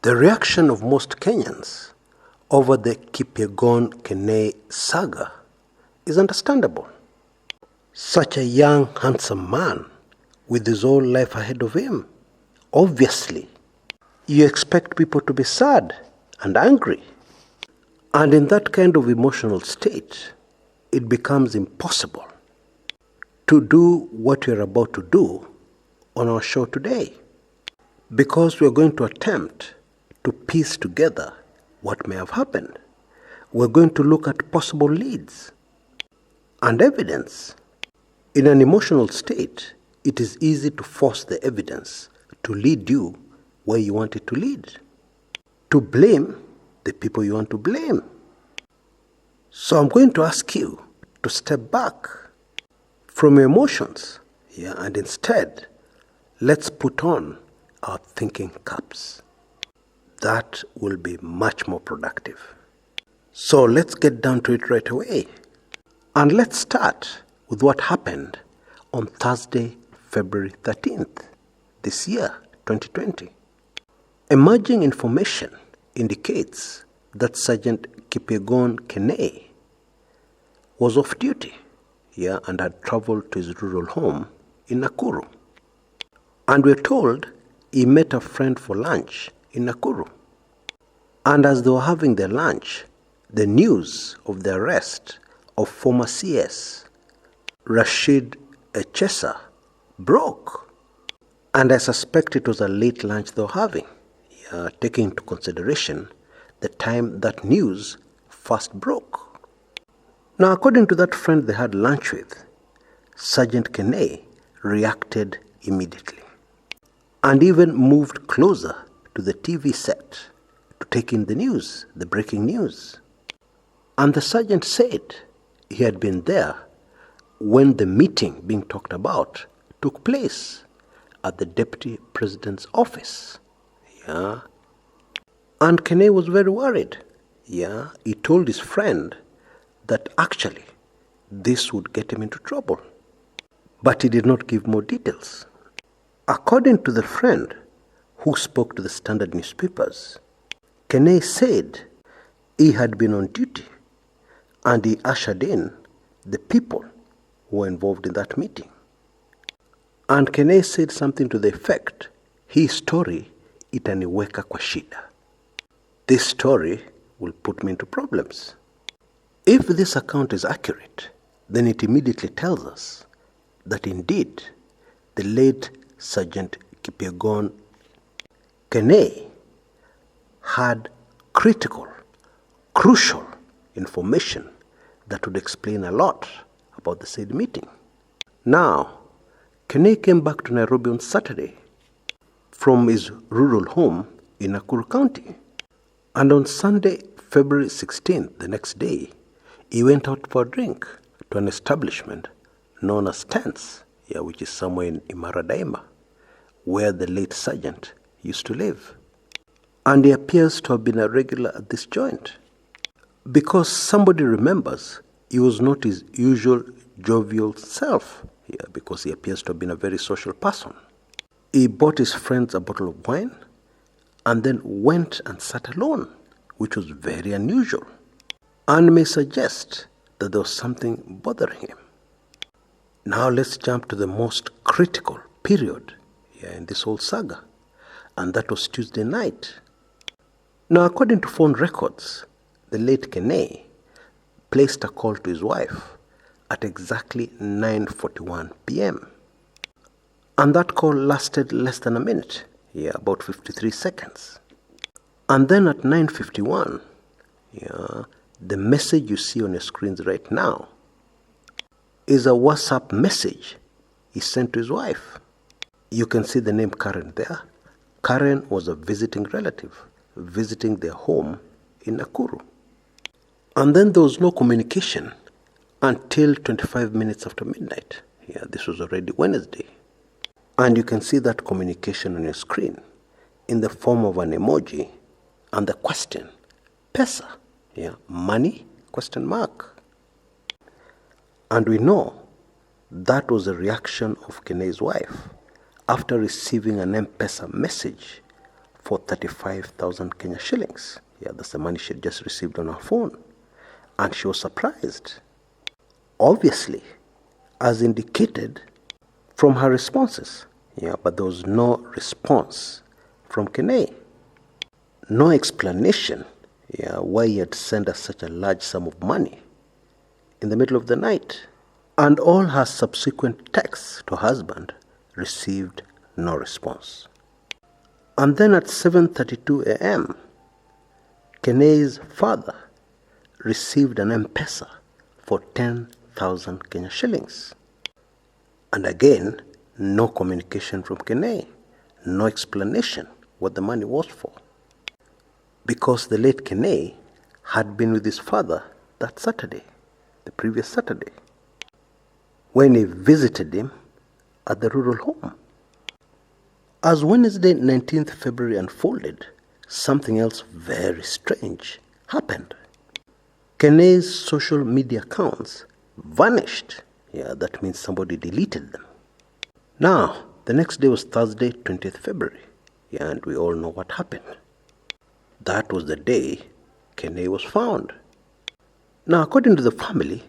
The reaction of most Kenyans over the Kipyegon Kenei saga is understandable. Such a young, handsome man with his whole life ahead of him. Obviously, you expect people to be sad and angry. And in that kind of emotional state, it becomes impossible to do what we are about to do on our show today, because we are going to attempt to piece together what may have happened. We're going to look at possible leads and evidence. In an emotional state, it is easy to force the evidence to lead you where you want it to lead, to blame the people you want to blame. So I'm going to ask you to step back from your emotions, and instead, let's put on our thinking caps. That will be much more productive. So let's get down to it right away. And let's start with what happened on Thursday, February 13th, this year, 2020. Emerging information indicates that Sergeant Kipyegon Kenei was off duty, and had traveled to his rural home in Nakuru. And we're told he met a friend for lunch in Nakuru. And as they were having their lunch, the news of the arrest of former CS Rashid Echesa broke. And I suspect it was a late lunch they were having, taking into consideration the time that news first broke. Now, according to that friend they had lunch with, Sergeant Kenei reacted immediately and even moved closer to the TV set to take in the news, the breaking news. And the sergeant said he had been there when the meeting being talked about took place at the Deputy President's office. And Kenei was very worried. He told his friend that actually this would get him into trouble. But he did not give more details. According to the friend who spoke to the Standard newspapers, Kenei said he had been on duty and he ushered in the people who were involved in that meeting. And Kenei said something to the effect, hii story itaniweka kwa shida. This story will put me into problems. If this account is accurate, then it immediately tells us that indeed the late Sergeant Kipyegon Kenei had critical, crucial information that would explain a lot about the said meeting. Now, Kenei came back to Nairobi on Saturday from his rural home in Nakuru County. And on Sunday, February 16th, the next day, he went out for a drink to an establishment known as Tents, which is somewhere in Imara Daima, where the late sergeant used to live. And he appears to have been a regular at this joint, because somebody remembers he was not his usual jovial self, because he appears to have been a very social person. He bought his friends a bottle of wine and then went and sat alone, which was very unusual, and may suggest that there was something bothering him. Now let's jump to the most critical period in this whole saga, and that was Tuesday night. Now, according to phone records, the late Kenei placed a call to his wife at exactly 9:41 p.m. And that call lasted less than a minute, about 53 seconds. And then at 9:51, the message you see on your screens right now is a WhatsApp message he sent to his wife. You can see the name Karen there. Karen was a visiting relative, visiting their home in Nakuru. And then there was no communication until 25 minutes after midnight. This was already Wednesday. And you can see that communication on your screen in the form of an emoji and the question, pesa, money, question mark. And we know that was the reaction of Kenei's wife after receiving an M-Pesa message for 35,000 Kenya shillings. Yeah, that's the money she had just received on her phone. And she was surprised. Obviously, as indicated from her responses. Yeah, but there was no response from Kenei. No explanation why he had sent her such a large sum of money in the middle of the night. And all her subsequent texts to her husband received no response. And then at 7:32 a.m., Kenei's father received an M-Pesa for 10,000 Kenya shillings. And again, no communication from Kenei, no explanation what the money was for. Because the late Kenei had been with his father that Saturday, the previous Saturday, when he visited him at the rural home. As Wednesday, 19th February unfolded, something else very strange happened. Kenei's social media accounts vanished. Yeah, that means somebody deleted them. Now, the next day was Thursday, 20th February. Yeah, and we all know what happened. That was the day Kenei was found. Now, according to the family,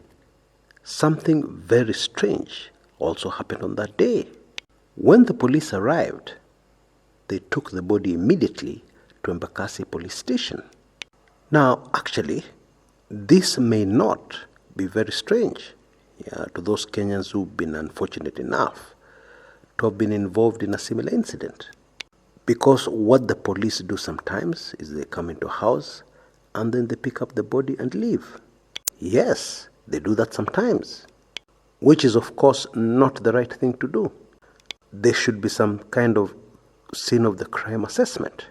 something very strange also happened on that day. When the police arrived, they took the body immediately to Embakasi police station. Now, actually, this may not be very strange to those Kenyans who've been unfortunate enough to have been involved in a similar incident. Because what the police do sometimes is they come into a house and then they pick up the body and leave. Yes, they do that sometimes, which is of course not the right thing to do. There should be some kind of scene of the crime assessment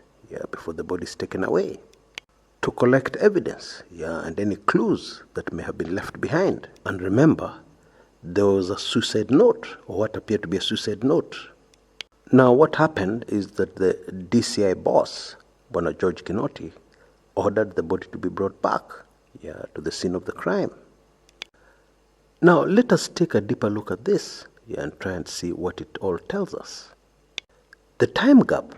before the body is taken away to collect evidence and any clues that may have been left behind. And remember, there was a suicide note, or what appeared to be a suicide note. Now, what happened is that the DCI boss, Bwana George Kinoti, ordered the body to be brought back to the scene of the crime. Now, let us take a deeper look at this and try and see what it all tells us. The time gap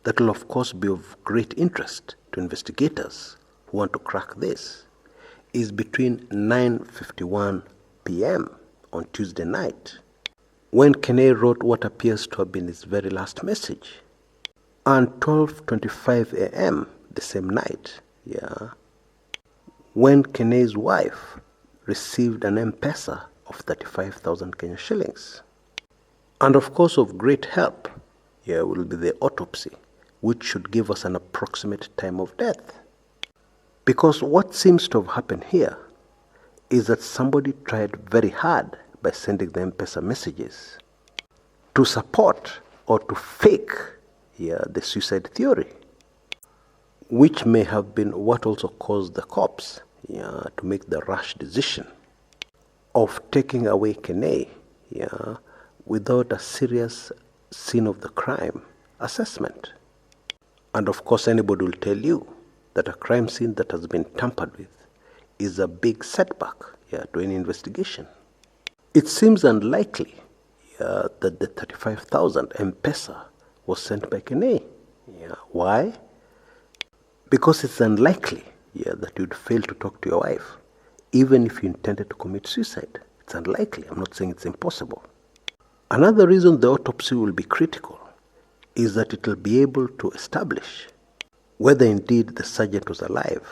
that will, of course, be of great interest to investigators who want to crack this is between 9:51 p.m. on Tuesday night, when Kenei wrote what appears to have been his very last message, and 12:25 a.m. the same night, when Kenei's wife received an M-Pesa of 35,000 Kenya shillings. And of course, of great help will be the autopsy, which should give us an approximate time of death. Because what seems to have happened here is that somebody tried very hard by sending the M-Pesa messages to support or to fake the suicide theory, which may have been what also caused the cops to make the rash decision of taking away Kenei without a serious scene of the crime assessment. And of course, anybody will tell you that a crime scene that has been tampered with is a big setback to any investigation. It seems unlikely that the 35,000 M-Pesa was sent by Kenei. Why? Because it's unlikely that you'd fail to talk to your wife, even if you intended to commit suicide. It's unlikely. I'm not saying it's impossible. Another reason the autopsy will be critical is that it will be able to establish whether indeed the sergeant was alive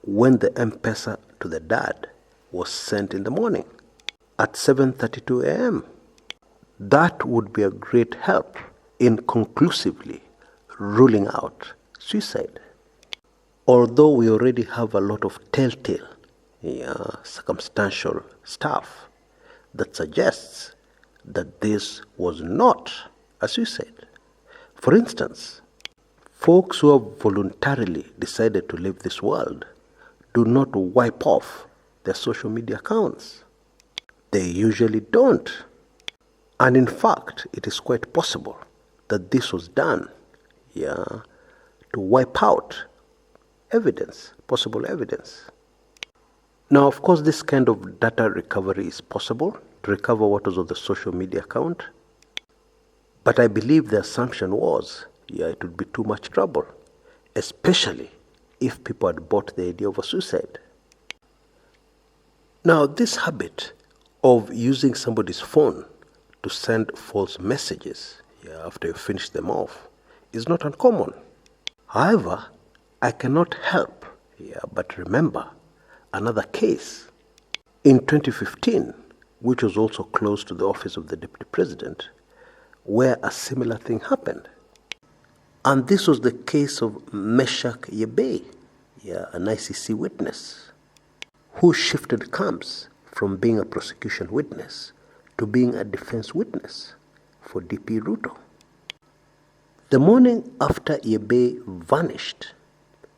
when the M-Pesa to the dad was sent in the morning at 7:32 a.m. That would be a great help in conclusively ruling out suicide. Although we already have a lot of telltale, circumstantial stuff that suggests that this was not a suicide. For instance, folks who have voluntarily decided to leave this world do not wipe off their social media accounts. They usually don't. And in fact, it is quite possible that this was done to wipe out evidence, possible evidence. Now, of course, this kind of data recovery is possible, to recover what was on the social media account. But I believe the assumption was it would be too much trouble, especially if people had bought the idea of a suicide. Now, this habit of using somebody's phone to send false messages after you finish them off is not uncommon. However, I cannot help but remember another case in 2015, which was also close to the office of the Deputy President, where a similar thing happened. And this was the case of Meshach Yebei, an ICC witness, who shifted camps from being a prosecution witness to being a defense witness for DP Ruto. The morning after Yebei vanished,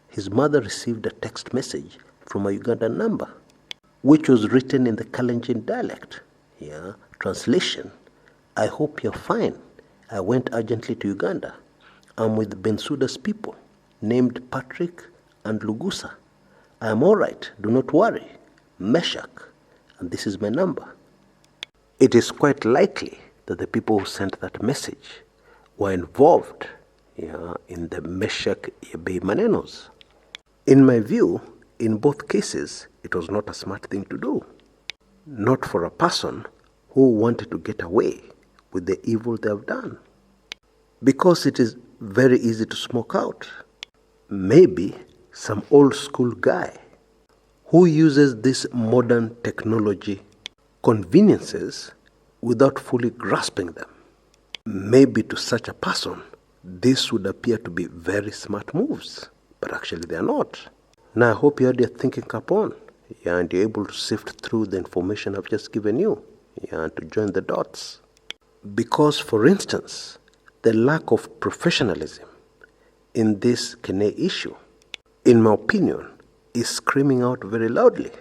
his mother received a text message from a Ugandan number, which was written in the Kalenjin dialect. Translation: I hope you're fine. I went urgently to Uganda. I'm with Bensouda's people, named Patrick and Lugusa. I am all right, do not worry. Meshach, and this is my number. It is quite likely that the people who sent that message were involved in the Meshach Yebei Manenos. In my view, in both cases, it was not a smart thing to do. Not for a person who wanted to get away with the evil they have done. Because it is very easy to smoke out. Maybe some old school guy who uses this modern technology conveniences without fully grasping them. Maybe to such a person, this would appear to be very smart moves, but actually they are not. Now I hope you had your thinking cap on, and you're able to sift through the information I've just given you, and to join the dots. Because, for instance, the lack of professionalism in this Kenei issue, in my opinion, is screaming out very loudly,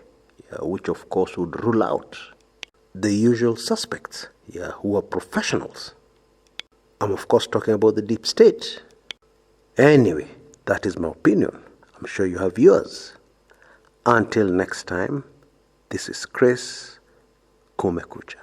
which of course would rule out the usual suspects, who are professionals. I'm of course talking about the deep state. Anyway, that is my opinion. I'm sure you have yours. Until next time, this is Chris Kumekucha.